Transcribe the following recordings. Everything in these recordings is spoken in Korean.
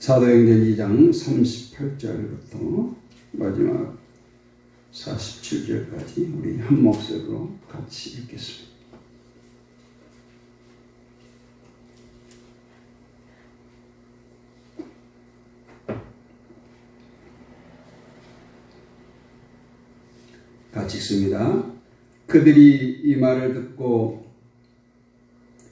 사도행전 2장 38절부터 마지막 47절까지 우리 한 목소리로 같이 읽겠습니다. 같이 읽습니다. 그들이 이 말을 듣고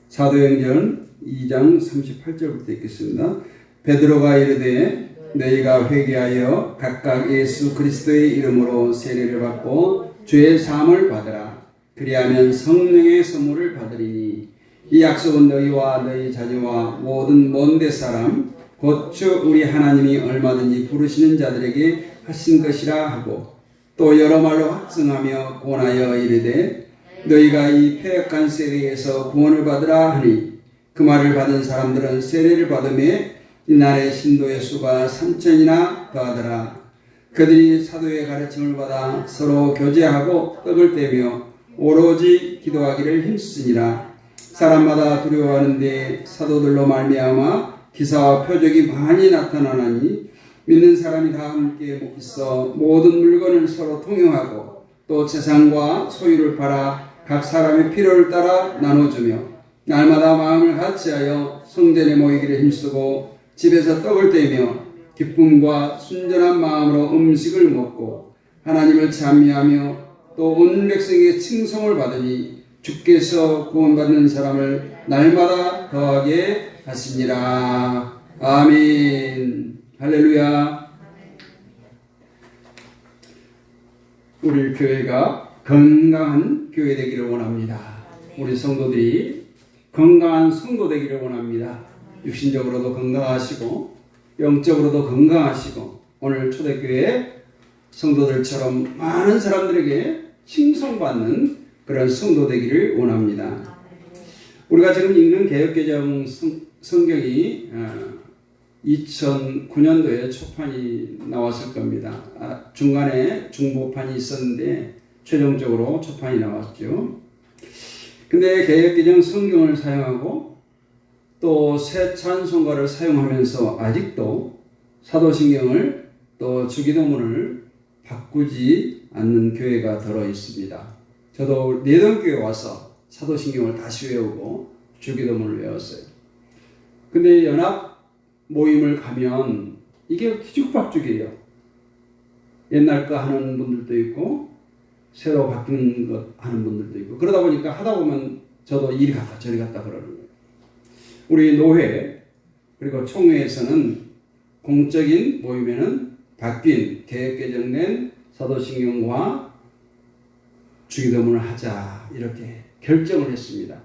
사도행전 2장 38절부터 읽겠습니다. 베드로가 이르되 너희가 회개하여 각각 예수 그리스도의 이름으로 세례를 받고 주의 사함을 받으라. 그리하면 성령의 선물을 받으리니 이 약속은 너희와 너희 자녀와 모든 먼데 사람 곧 주 우리 하나님이 얼마든지 부르시는 자들에게 하신 것이라 하고 또 여러 말로 확증하며 권하여 이르되 너희가 이 패역한 세례에서 구원을 받으라 하니 그 말을 받은 사람들은 세례를 받음에 이날의 신도의 수가 3,000이나 더하더라. 그들이 사도의 가르침을 받아 서로 교제하고 떡을 떼며 오로지 기도하기를 힘쓰니라. 사람마다 두려워하는데 사도들로 말미암아 기사와 표적이 많이 나타나나니 믿는 사람이 다 함께 있어 모든 물건을 서로 통용하고 또 재산과 소유를 팔아 각 사람의 필요를 따라 나눠주며 날마다 마음을 같이하여 성전에 모이기를 힘쓰고 집에서 떡을 떼며 기쁨과 순전한 마음으로 음식을 먹고 하나님을 찬미하며 또 온 백성에게 칭송을 받으니 주께서 구원받는 사람을 날마다 더하게 하시니라. 아멘. 할렐루야. 우리 교회가 건강한 교회 되기를 원합니다. 우리 성도들이 건강한 성도 되기를 원합니다. 육신적으로도 건강하시고 영적으로도 건강하시고 오늘 초대교회 성도들처럼 많은 사람들에게 칭송받는 그런 성도 되기를 원합니다. 우리가 지금 읽는 개역개정 성경이 2009년도에 초판이 나왔을 겁니다. 중간에 중보판이 있었는데 최종적으로 초판이 나왔죠. 근데 개역개정 성경을 사용하고 또 새 찬송가를 사용하면서 아직도 사도신경을 또 주기도문을 바꾸지 않는 교회가 들어 있습니다. 저도 내동교회 와서 사도신경을 다시 외우고 주기도문을 외웠어요. 근데 연합 모임을 가면 이게 뒤죽박죽이에요. 옛날 거 하는 분들도 있고 새로 바뀐 것 하는 분들도 있고 그러다 보니까 하다 보면 저도 이리 갔다 저리 갔다 그러는 거예요. 우리 노회 그리고 총회에서는 공적인 모임에는 바뀐 개역 개정된 사도신경과 주기도문을 하자 이렇게 결정을 했습니다.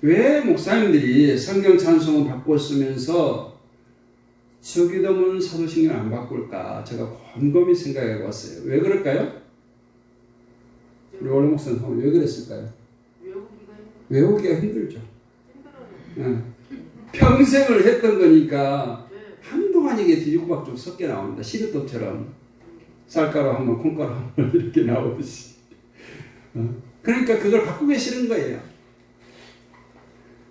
왜 목사님들이 성경 찬송을 바꿨으면서 주기도문 사도신경을 안 바꿀까 제가 곰곰이 생각해 봤어요. 왜 그럴까요? 우리 원래 목사님 왜 그랬을까요? 외우기가 힘들죠. 평생을 했던 거니까 한동안 이게 뒤죽박죽 섞여 나옵니다. 시루떡처럼 쌀가루 한 번, 콩가루 한 번 이렇게 나오듯이. 그러니까 그걸 바꾸기 싫은 거예요.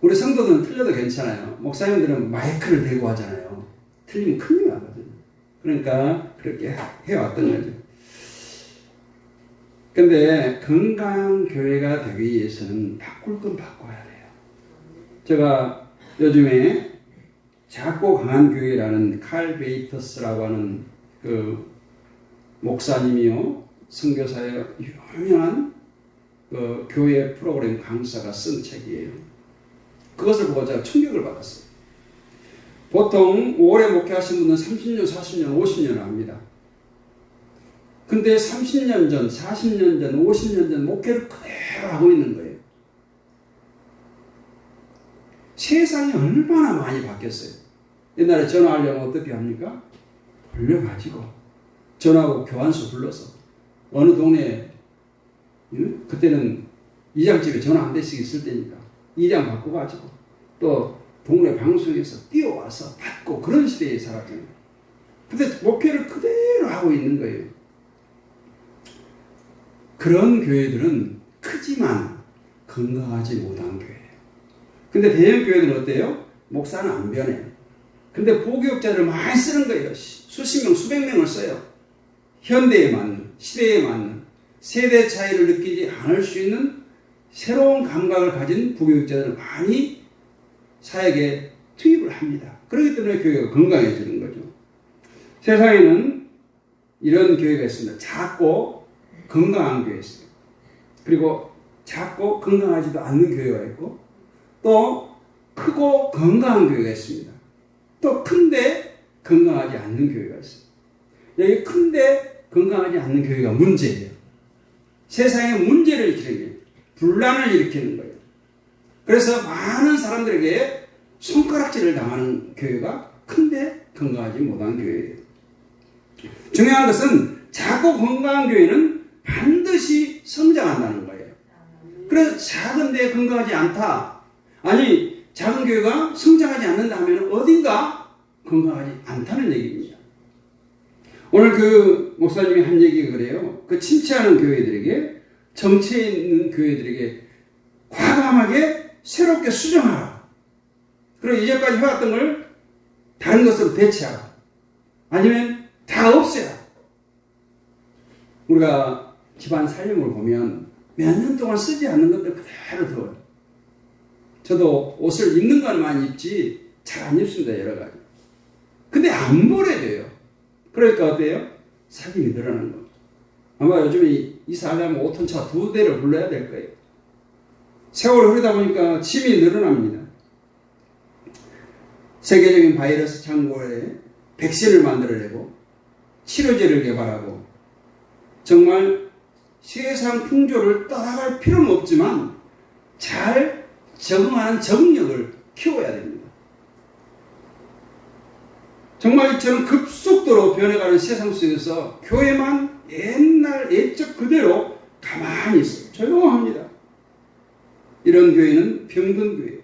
우리 성도들은 틀려도 괜찮아요. 목사님들은 마이크를 대고 하잖아요. 틀리면 큰일 나거든요. 그러니까 그렇게 해왔던 거죠. 근데 건강한 교회가 되기 위해서는 바꿀 건 바꿔야 돼요. 제가 요즘에 작고 강한 교회라는 칼 베이터스라고 하는 그 목사님이요 선교사의 유명한 그 교회 프로그램 강사가 쓴 책이에요. 그것을 보고 제가 충격을 받았어요. 보통 오래 목회하신 분은 30년, 40년, 50년을 합니다. 근데 30년 전, 40년 전, 50년 전 목회를 그대로 하고 있는 거예요. 세상이 얼마나 많이 바뀌었어요. 옛날에 전화하려면 어떻게 합니까? 불려가지고 전화하고 교환소 불러서 어느 동네에 그때는 이장집에 전화 한 대씩 있을 때니까 이장 바꿔가지고 또 동네 방송에서 뛰어와서 받고 그런 시대에 살았잖아요. 근데 목회를 그대로 하고 있는 거예요. 그런 교회들은 크지만 건강하지 못한 교회예요. 근데 대형 교회들은 어때요? 목사는 안 변해. 근데 보호교육자를 많이 쓰는 거예요. 수십 명, 수백 명을 써요. 현대에 맞는, 시대에 맞는, 세대 차이를 느끼지 않을 수 있는 새로운 감각을 가진 부교육자들을 많이 사역에 투입을 합니다. 그렇기 때문에 교회가 건강해지는 거죠. 세상에는 이런 교회가 있습니다. 작고 건강한 교회가 있어요. 그리고 작고 건강하지도 않는 교회가 있고, 또 크고 건강한 교회가 있습니다. 또 큰데 건강하지 않는 교회가 있어요. 여기 큰데 건강하지 않는 교회가 문제예요. 세상에 문제를 일으키는 거예요. 분란을 일으키는 거예요. 그래서 많은 사람들에게 손가락질을 당하는 교회가 큰데 건강하지 못한 교회예요. 중요한 것은 작고 건강한 교회는 반드시 성장한다는 거예요. 그래서 작은데 건강하지 않다. 아니, 작은 교회가 성장하지 않는다 하면 어딘가 건강하지 않다는 얘기입니다. 오늘 그 목사님이 한 얘기가 그래요. 그 침체하는 교회들에게, 정체에 있는 교회들에게 과감하게 새롭게 수정하라. 그리고 이제까지 해왔던 걸 다른 것으로 대체하라. 아니면 다 없애라. 우리가 집안 살림을 보면 몇 년 동안 쓰지 않는 것들 그대로 둬요. 저도 옷을 입는 것만 입지 잘 안 입습니다. 여러 가지. 근데 안 버려져요. 그러니까 어때요? 살림이 늘어나는 거. 아마 요즘에 이사하려면 5톤차 2대를 불러야 될 거예요. 세월이 흐르다 보니까 짐이 늘어납니다. 세계적인 바이러스 창고에 백신을 만들어내고 치료제를 개발하고 정말 세상 풍조를 따라갈 필요는 없지만 잘 적응하는 적응력을 키워야 됩니다. 정말 저는 급속도로 변해가는 세상 속에서 교회만 옛날 옛적 그대로 가만히 있어요. 조용합니다. 이런 교회는 병든 교회,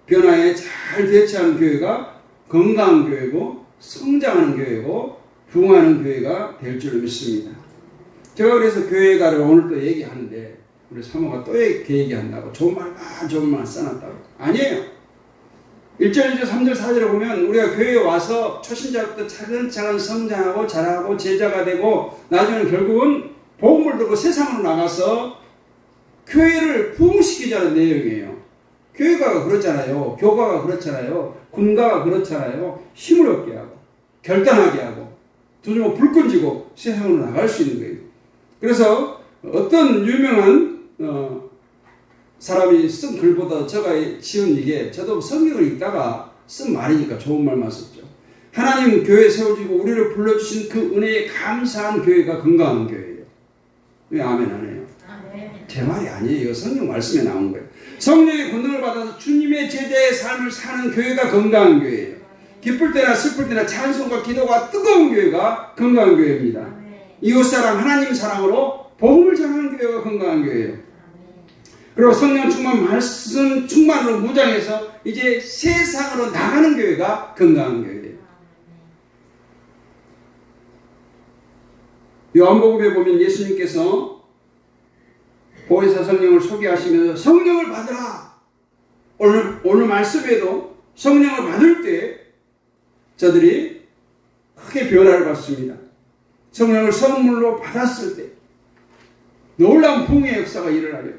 변화에 잘 대처하는 교회가 건강한 교회고 성장하는 교회고 부흥하는 교회가 될 줄 믿습니다. 제가 그래서 교회가를 오늘 또 얘기하는데 우리 사모가 또 이렇게 얘기한다고 좋은 말만 써놨다고. 아니에요. 1절, 2절, 3절, 4절을 보면 우리가 교회에 와서 초신자부터 차근차근 성장하고 자라고 제자가 되고 나중에는 결국은 복음을 들고 세상으로 나가서 교회를 부흥시키자는 내용이에요. 교회가 그렇잖아요. 교가가 그렇잖아요. 군가가 그렇잖아요. 힘을 얻게 하고 결단하게 하고 두주먹 불 끈지고 세상으로 나갈 수 있는 거예요. 그래서 어떤 유명한 사람이 쓴 글보다 제가 지은 이게 저도 성경을 읽다가 쓴 말이니까 좋은 말만 썼죠. 하나님 교회 세워지고 우리를 불러주신 그 은혜에 감사한 교회가 건강한 교회예요. 왜 아멘 안 해요? 제 말이 아니에요. 이거 성경 말씀에 나온 거예요. 성령의 권능을 받아서 주님의 제자의 삶을 사는 교회가 건강한 교회예요. 기쁠 때나 슬플 때나 찬송과 기도가 뜨거운 교회가 건강한 교회입니다. 이웃사랑 하나님 사랑으로 복음을 전하는 교회가 건강한 교회예요. 그리고 성령 충만 말씀 충만으로 무장해서 이제 세상으로 나가는 교회가 건강한 교회예요. 요한복음에 보면 예수님께서 보혜사 성령을 소개하시면서 성령을 받으라. 오늘 말씀에도 성령을 받을 때 저들이 크게 변화를 받습니다. 성령을 선물로 받았을 때 놀라운 부흥의 역사가 일어나요.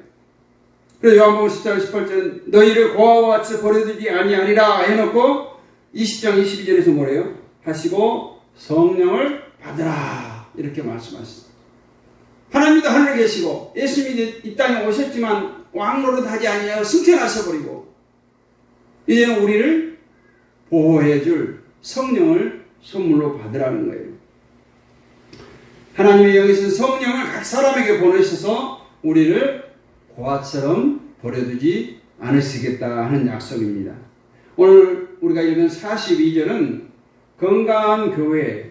그래서 요한복음 10장 18절은 너희를 고아와 같이 버려두지 아니하리라 해놓고 20장 22절에서 뭐래요? 하시고 성령을 받으라 이렇게 말씀하셨습니다. 하나님도 하늘에 계시고 예수님이 이 땅에 오셨지만 왕노릇하지 아니하여 승천하셔버리고 이제는 우리를 보호해줄 성령을 선물로 받으라는 거예요. 하나님의 영이신 성령을 각 사람에게 보내셔서 우리를 고아처럼 버려두지 않으시겠다 하는 약속입니다. 오늘 우리가 읽은 42절은 건강한 교회,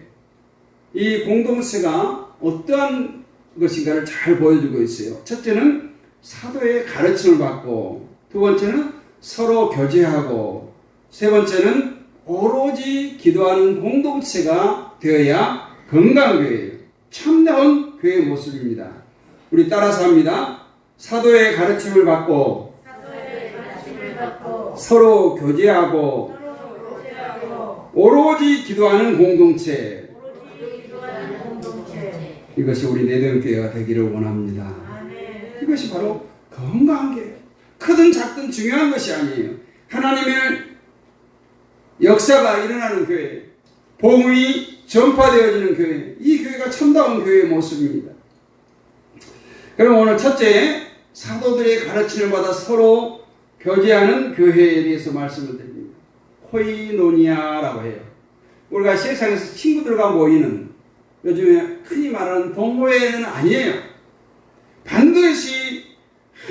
이 공동체가 어떠한 것인가를 잘 보여주고 있어요. 첫째는 사도의 가르침을 받고, 두 번째는 서로 교제하고, 세 번째는 오로지 기도하는 공동체가 되어야 건강한 교회예요. 참다운 교회의 모습입니다. 우리 따라서 합니다. 사도의 가르침을 받고 서로 교제하고 오로지 기도하는 공동체. 이것이 우리 내동교회가 되기를 원합니다. 이것이 바로 건강한 교회. 크든 작든 중요한 것이 아니에요. 하나님의 역사가 일어나는 교회, 복음이 전파되어지는 교회, 이 교회가 참다운 교회의 모습입니다. 그럼 오늘 첫째, 사도들의 가르침을 받아 서로 교제하는 교회에 대해서 말씀을 드립니다. 코이노니아라고 해요. 우리가 세상에서 친구들과 모이는, 요즘에 흔히 말하는 동호회는 아니에요. 반드시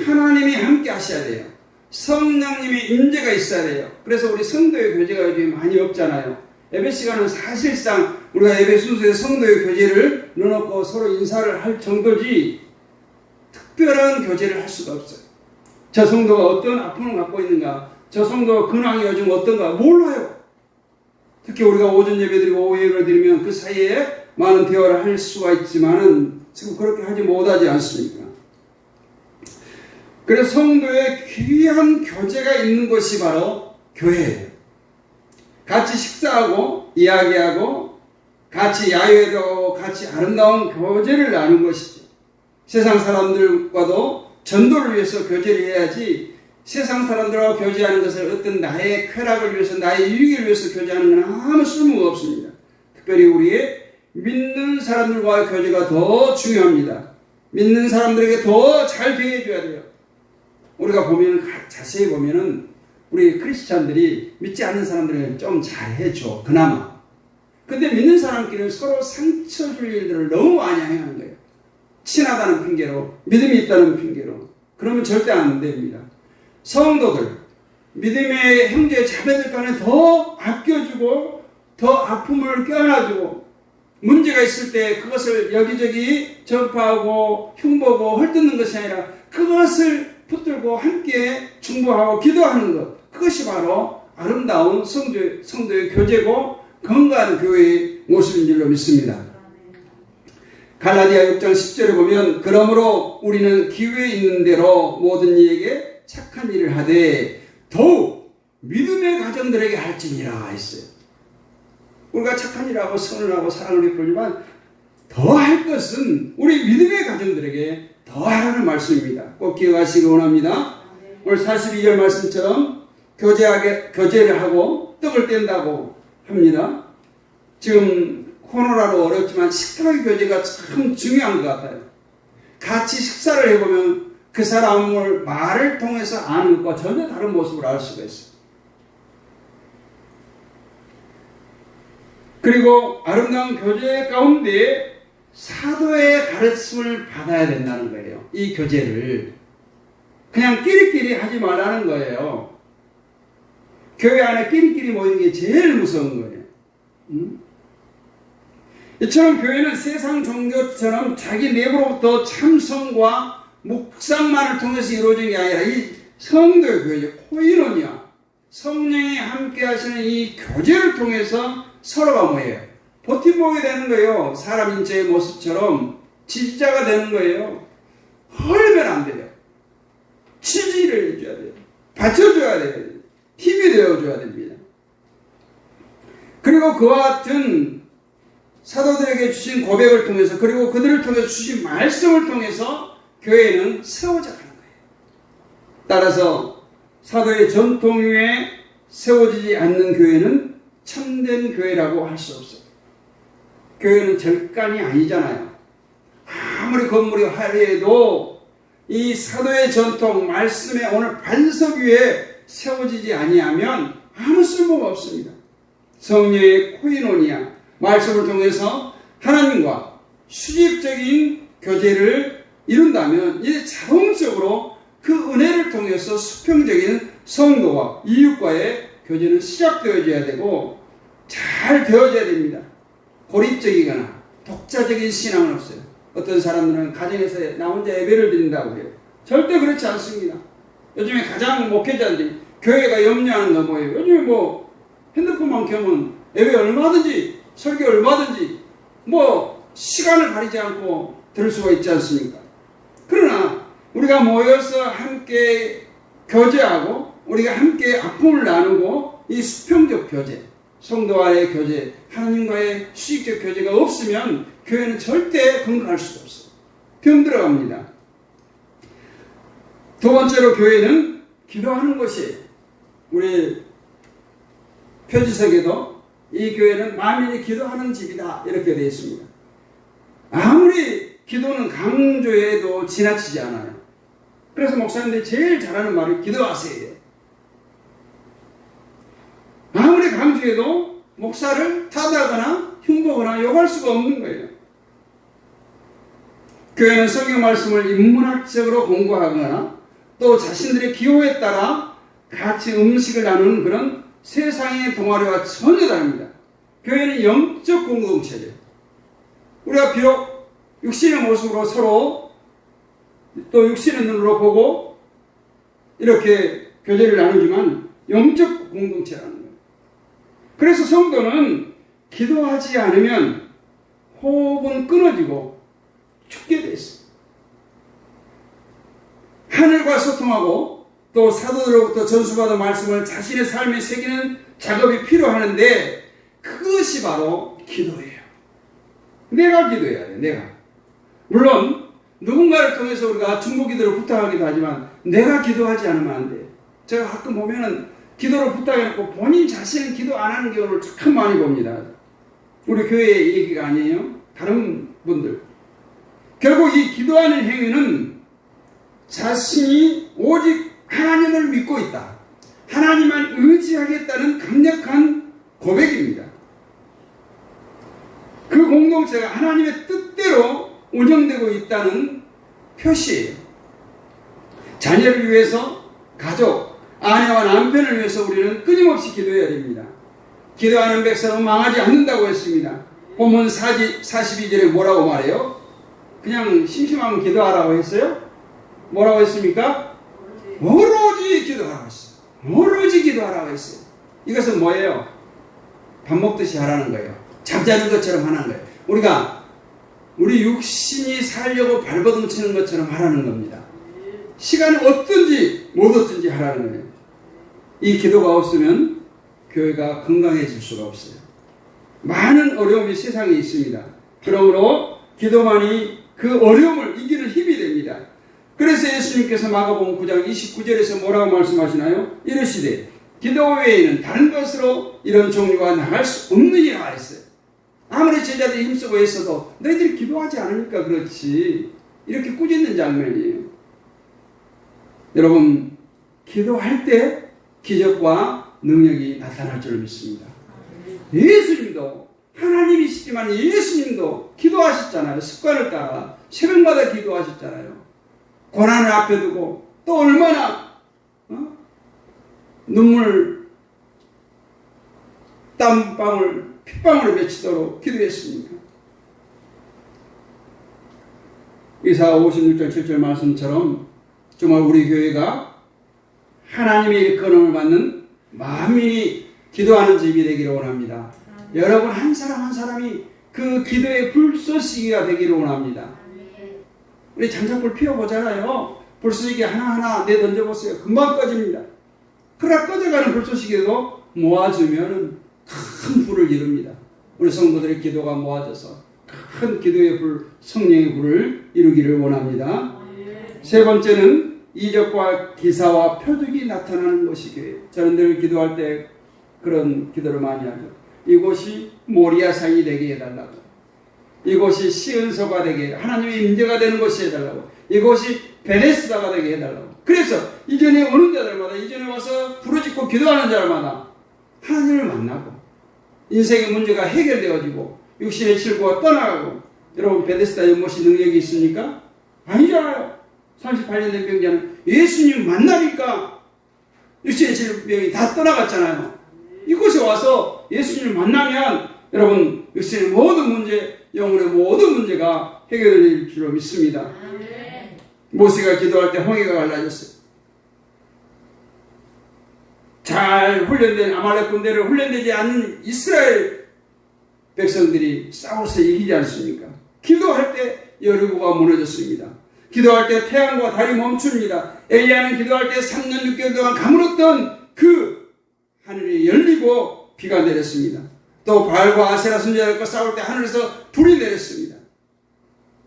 하나님이 함께 하셔야 돼요. 성령님의 임재가 있어야 돼요. 그래서 우리 성도의 교제가 요즘 많이 없잖아요. 예배 시간은 사실상 우리가 예배 순서에서 성도의 교제를 넣어놓고 서로 인사를 할 정도지 특별한 교제를 할 수가 없어요. 저 성도가 어떤 아픔을 갖고 있는가, 저 성도가 근황이 요즘 어떤가 몰라요. 특히 우리가 오전 예배 드리고 오후 예배를 드리면 그 사이에 많은 대화를 할 수가 있지만은 지금 그렇게 하지 못하지 않습니까? 그래서 성도의 귀한 교제가 있는 것이 바로 교회예요. 같이 식사하고 이야기하고 같이 야유회도 하고 같이 아름다운 교제를 나누는 것이죠. 세상 사람들과도 전도를 위해서 교제를 해야지 세상 사람들과 교제하는 것을 어떤 나의 쾌락을 위해서 나의 유익을 위해서 교제하는 건 아무 쓸모가 없습니다. 특별히 우리의 믿는 사람들과의 교제가 더 중요합니다. 믿는 사람들에게 더 잘 대해줘야 돼요. 우리가 보면 자세히 보면은 우리 크리스찬들이 믿지 않는 사람들에게 좀 잘해줘 그나마. 근데 믿는 사람끼리는 서로 상처 줄 일들을 너무 많이 행하는 거예요. 친하다는 핑계로, 믿음이 있다는 핑계로. 그러면 절대 안 됩니다. 성도들, 믿음의 형제 자매들 간에 더 아껴주고 더 아픔을 껴안아주고 문제가 있을 때 그것을 여기저기 전파하고 흉보고 헐뜯는 것이 아니라 그것을 붙들고 함께 중보하고 기도하는 것, 그것이 바로 아름다운 성도의 교제고 건강한 교회의 모습인 줄로 믿습니다. 갈라디아 6장 10절에 보면 그러므로 우리는 기회에 있는 대로 모든 이에게 착한 일을 하되 더욱 믿음의 가정들에게 할지니라 했어요. 우리가 착한 일하고 선을 하고 사랑을 베풀지만 더 할 것은 우리 믿음의 가정들에게 더 하라는 말씀입니다. 꼭 기억하시기 원합니다. 오늘 42절 말씀처럼 교제를 하고 떡을 뗀다고 합니다. 지금 코로나로 어렵지만 식탁의 교제가 참 중요한 것 같아요. 같이 식사를 해보면 그 사람을 말을 통해서 아는 것과 전혀 다른 모습을 알 수가 있어요. 그리고 아름다운 교제 가운데 사도의 가르침을 받아야 된다는 거예요. 이 교제를 그냥 끼리끼리 하지 말라는 거예요. 교회 안에 끼리끼리 모이는 게 제일 무서운 거예요. 이처럼 교회는 세상 종교처럼 자기 내부로부터 참성과 묵상만을 통해서 이루어진 게 아니라 이 성도의 교제, 코이노니아, 성령이 함께 하시는 이 교제를 통해서 서로가 뭐예요? 버팀목이 되는 거예요. 사람 인체의 모습처럼 지지자가 되는 거예요. 헐면 안 돼요. 지지를 해줘야 돼요. 받쳐줘야 돼요. 힘이 되어줘야 됩니다. 그리고 그와 같은 사도들에게 주신 고백을 통해서 그리고 그들을 통해서 주신 말씀을 통해서 교회는 세워져가는 거예요. 따라서 사도의 전통 위에 세워지지 않는 교회는 참된 교회라고 할 수 없어요. 교회는 절간이 아니잖아요. 아무리 건물이 화려해도 이 사도의 전통 말씀의 오늘 반석 위에 세워지지 아니하면 아무 쓸모가 없습니다. 성령의 코이노니아 말씀을 통해서 하나님과 수직적인 교제를 이룬다면 이제 자동적으로 그 은혜를 통해서 수평적인 성도와 이웃과의 교제는 시작되어져야 되고 잘 되어져야 됩니다. 고립적이거나 독자적인 신앙은 없어요. 어떤 사람들은 가정에서 나 혼자 예배를 드린다고 해요. 절대 그렇지 않습니다. 요즘에 가장 목회자들이 교회가 염려하는 건 뭐예요? 요즘에 뭐 핸드폰만 켜면 예배 얼마든지 설교 얼마든지 뭐 시간을 가리지 않고 들을 수가 있지 않습니까? 그러나 우리가 모여서 함께 교제하고 우리가 함께 아픔을 나누고 이 수평적 교제, 성도와의 교제, 하나님과의 수직적 교제가 없으면 교회는 절대 건강할 수가 없어요. 병들어갑니다. 두 번째로 교회는 기도하는 것이, 우리 표지석에도 이 교회는 만민이 기도하는 집이다 이렇게 되어 있습니다. 아무리 기도는 강조해도 지나치지 않아요. 그래서 목사님들이 제일 잘하는 말이 기도하세요. 아무리 강조해도 목사를 타다거나 흉보거나 욕할 수가 없는 거예요. 교회는 성경 말씀을 인문학적으로 공부하거나 또 자신들의 기호에 따라 같이 음식을 나누는 그런 세상의 동아리와 전혀 다릅니다. 교회는 영적 공동체죠. 우리가 비록 육신의 모습으로 서로 또 육신의 눈으로 보고 이렇게 교제를 나누지만 영적 공동체라는 거예요. 그래서 성도는 기도하지 않으면 호흡은 끊어지고 죽게 돼 있어요. 하늘과 소통하고 또 사도들로부터 전수받은 말씀을 자신의 삶에 새기는 작업이 필요하는데 그것이 바로 기도예요. 내가 기도해야 돼요. 내가. 물론 누군가를 통해서 우리가 중보기도를 부탁하기도 하지만 내가 기도하지 않으면 안 돼요. 제가 가끔 보면은 기도를 부탁해놓고 본인 자신은 기도 안 하는 경우를 참 많이 봅니다. 우리 교회의 얘기가 아니에요. 다른 분들. 결국 이 기도하는 행위는 자신이 오직 하나님을 믿고 있다, 하나님만 의지하겠다는 강력한 고백입니다. 그 공동체가 하나님의 뜻대로 운영되고 있다는 표시예요. 자녀를 위해서, 가족, 아내와 남편을 위해서 우리는 끊임없이 기도해야 됩니다. 기도하는 백성은 망하지 않는다고 했습니다. 본문 42절에 뭐라고 말해요? 그냥 심심하면 기도하라고 했어요? 뭐라고 했습니까? 오로지 기도하라고 했어요. 오로지 기도하라고 했어요. 이것은 뭐예요? 밥 먹듯이 하라는 거예요. 잠자는 것처럼 하는 거예요. 우리 육신이 살려고 발버둥 치는 것처럼 하라는 겁니다. 시간을 얻든지 못 얻든지 하라는 거예요. 이 기도가 없으면 교회가 건강해질 수가 없어요. 많은 어려움이 세상에 있습니다. 그러므로 기도만이 그 어려움을 이기는 힘이 됩니다. 그래서 예수님께서 마가복음 9장 29절에서 뭐라고 말씀하시나요? 이르시되 기도 외에는 다른 것으로 이런 종류가 나갈 수 없느니라 했어요. 아무리 제자들이 힘쓰고 했어도 너희들이 기도하지 않으니까 그렇지. 이렇게 꾸짖는 장면이에요. 여러분, 기도할 때 기적과 능력이 나타날 줄 믿습니다. 예수님도 하나님이시지만 예수님도 기도하셨잖아요. 습관을 따라 새벽마다 기도하셨잖아요. 고난을 앞에 두고 또 얼마나 눈물, 땀방울, 핏방울을 맺히도록 기도했습니까? 이사야 56절 7절 말씀처럼 정말 우리 교회가 하나님의 일컬음을 받는 만민이 기도하는 집이 되기를 원합니다. 여러분 한 사람 한 사람이 그 기도의 불쏘시개가 되기를 원합니다. 우리 장작불 피워보잖아요. 불쏘시개 하나하나 내던져보세요. 금방 꺼집니다. 그러나 꺼져가는 불쏘시개도 모아주면 큰 불을 이룹니다. 우리 성도들의 기도가 모아져서 큰 기도의 불, 성령의 불을 이루기를 원합니다. 세 번째는 이적과 기사와 표적이 나타나는 것이 교회. 저는 늘 기도할 때 그런 기도를 많이 하죠. 이곳이 모리아산이 되게 해달라고. 이곳이 시은소가 되게 해달라고. 하나님의 임재가 되는 곳이 해달라고. 이곳이 베데스다가 되게 해달라고. 그래서 이전에 오는 자들마다, 이전에 와서 부르짖고 기도하는 자들마다 하나님을 만나고 인생의 문제가 해결되어지고 육신의 질고가 떠나가고. 여러분 베데스다 연못이 능력이 있습니까? 아니잖아요. 38년 된 병자는 예수님 만나니까 육신의 질병이 다 떠나갔잖아요. 이곳에 와서 예수님을 만나면 여러분 육신의 모든 문제, 영혼의 모든 문제가 해결될 줄로 믿습니다. 모세가 기도할 때 홍해가 갈라졌어요. 잘 훈련된 아말렉 군대를 훈련되지 않는 이스라엘 백성들이 싸워서 이기지 않습니까? 기도할 때 여리고가 무너졌습니다. 기도할 때 태양과 달이 멈춥니다. 엘리야는 기도할 때 3년 6개월 동안 가물었던 그 하늘이 열리고 비가 내렸습니다. 또 바알과 아세라 선지자들과 싸울 때 하늘에서 불이 내렸습니다.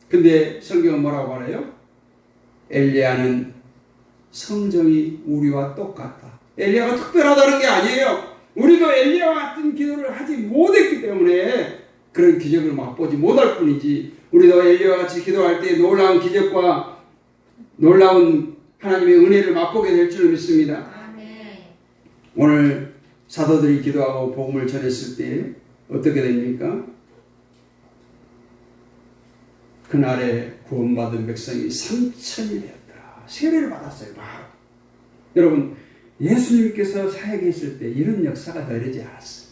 근데 성경은 뭐라고 말해요? 엘리야는 성정이 우리와 똑같다. 엘리야가 특별하다는 게 아니에요. 우리도 엘리야와 같은 기도를 하지 못했기 때문에 그런 기적을 맛보지 못할 뿐이지, 우리도 엘리야와 같이 기도할 때 놀라운 기적과 놀라운 하나님의 은혜를 맛보게 될 줄 믿습니다. 오늘 사도들이 기도하고 복음을 전했을 때 어떻게 됩니까? 그날에 구원받은 백성이 3,000이 되었더라. 세례를 받았어요. 바로. 여러분, 예수님께서 사역에 있을 때 이런 역사가 일어나지 않았어요.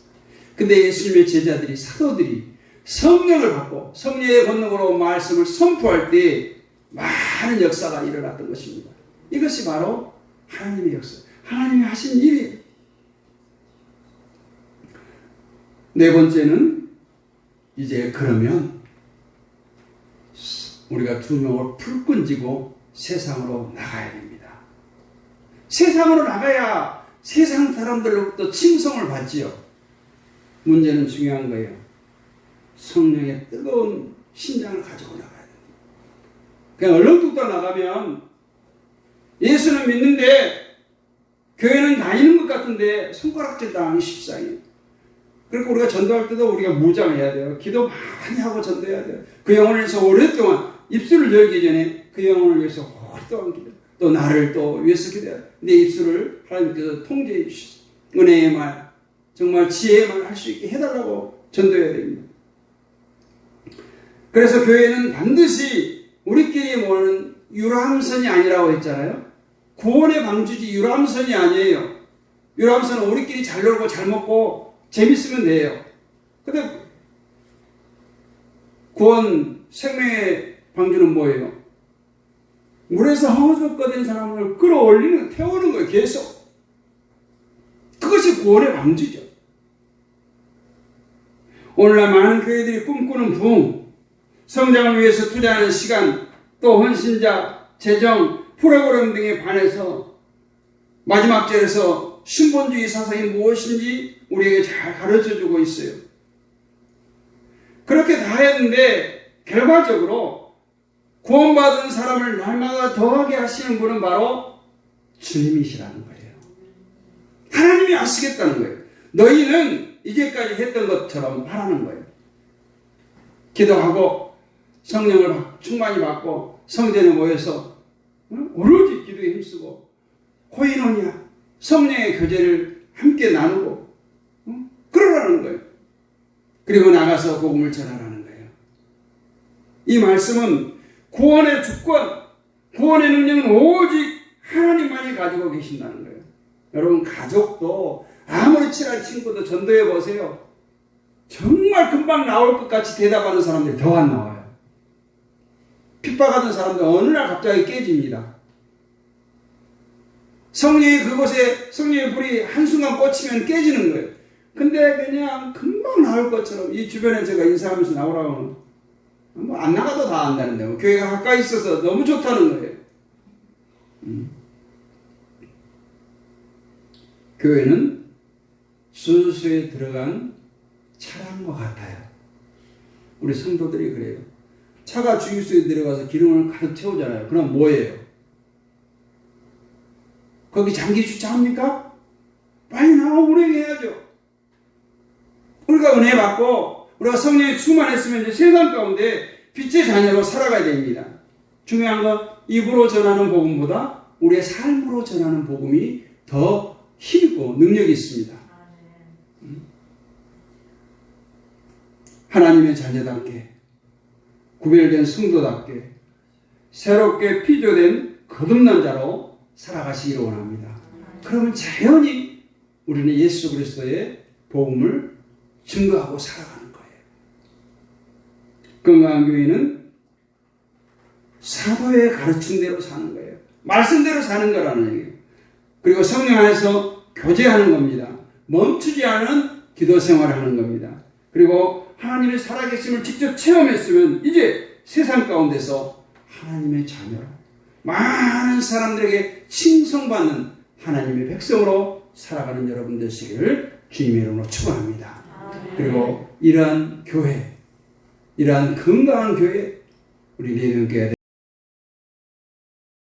근데 예수님의 제자들이, 사도들이 성령을 받고 성령의 권능으로 말씀을 선포할 때 많은 역사가 일어났던 것입니다. 이것이 바로 하나님의 역사, 하나님이 하신 일이에요. 네 번째는, 이제 그러면 우리가 두 명을 풀끈 쥐고 세상으로 나가야 됩니다. 세상으로 나가야 세상 사람들로부터 칭송을 받지요. 문제는 중요한 거예요. 성령의 뜨거운 심장을 가지고 나가야 됩니다. 그냥 얼렁뚱땅 나가면 예수는 믿는데 교회는 다니는 것 같은데 손가락질 당하기 십상이에요. 그러니까 우리가 전도할 때도 우리가 무장해야 돼요. 기도 많이 하고 전도해야 돼요. 그 영혼을 위해서 오랫동안, 입술을 열기 전에 그 영혼을 위해서 오랫동안 기도, 또 나를 또 위해서 기도해야 돼요. 내 입술을 하나님께서 통제해 주시죠. 은혜의 말, 정말 지혜의 말 할 수 있게 해달라고 전도해야 됩니다. 그래서 교회는 반드시 우리끼리 모으는 유람선이 아니라고 했잖아요. 구원의 방주지 유람선이 아니에요. 유람선은 우리끼리 잘 놀고 잘 먹고 재밌으면 돼요. 근데 구원, 생명의 방주는 뭐예요? 물에서 허우적거린 사람을 끌어올리는, 태우는 거예요. 계속. 그것이 구원의 방주죠. 오늘날 많은 교회들이 꿈꾸는 부흥, 성장을 위해서 투자하는 시간, 또 헌신자, 재정, 프로그램 등에 반해서 마지막 절에서 신본주의 사상이 무엇인지 우리에게 잘 가르쳐주고 있어요. 그렇게 다 했는데 결과적으로 구원받은 사람을 날마다 더하게 하시는 분은 바로 주님이시라는 거예요. 하나님이 하시겠다는 거예요. 너희는 이제까지 했던 것처럼 하라는 거예요. 기도하고 성령을 충만히 받고 성전에 모여서 오로지 기도에 힘쓰고 코이노니아, 성령의 교제를 함께 나누고 그러라는 거예요. 그리고 나가서 복음을 전하라는 거예요. 이 말씀은 구원의 주권, 구원의 능력은 오직 하나님만이 가지고 계신다는 거예요. 여러분, 가족도 아무리 친한 친구도 전도해 보세요. 정말 금방 나올 것 같이 대답하는 사람들이 더 안 나와요. 핍박하던 사람들 어느 날 갑자기 깨집니다. 성령이 그곳에, 성령의 불이 한순간 꽂히면 깨지는 거예요. 근데 그냥 금방 나올 것처럼, 이 주변에 제가 인사하면서 나오라고 하면 뭐 안 나가도 다 안다는데, 뭐 교회가 가까이 있어서 너무 좋다는 거예요. 교회는 수수에 들어간 차량과 같아요. 우리 성도들이 그래요. 차가 주유소에 들어가서 기름을 가득 채우잖아요. 그럼 뭐예요? 거기 장기 주차합니까? 빨리 나와 운행해야죠. 우리가 은혜 받고 우리가 성령이 충만했으면 이제 세상 가운데 빛의 자녀로 살아가야 됩니다. 중요한 건 입으로 전하는 복음보다 우리의 삶으로 전하는 복음이 더 힘있고 능력이 있습니다. 하나님의 자녀답게, 구별된 성도답게, 새롭게 피조된 거듭난 자로 살아가시기를 원합니다. 그러면 자연히 우리는 예수 그리스도의 복음을 증거하고 살아가는 거예요. 건강한 교회는 사도의 가르친 대로 사는 거예요. 말씀대로 사는 거라는 얘기예요. 그리고 성령 안에서 교제하는 겁니다. 멈추지 않은 기도 생활을 하는 겁니다. 그리고 하나님의 살아계심을 직접 체험했으면 이제 세상 가운데서 하나님의 자녀로 많은 사람들에게 칭송받는 하나님의 백성으로 살아가는 여러분 되시기를 주님의 이름으로 축원합니다. 그리고 이러한 교회, 이러한 건강한 교회, 우리 리듬교회